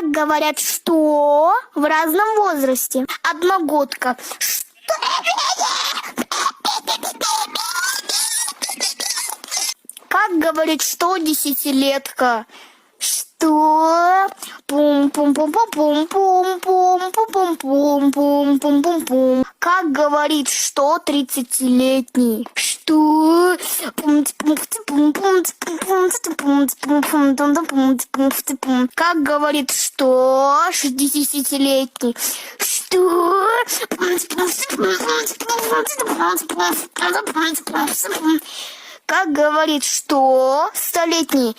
Как говорят, что в разном возрасте? Одногодка. Как говорит, что десятилетка? Что? Пум-пум-пум-пум-пум-пум-пум-пум-пум-пум-пум-пум. Как говорит, что 30-летний? Что? Как говорит, что 60-летний? Что? Как говорит, что 100-летний?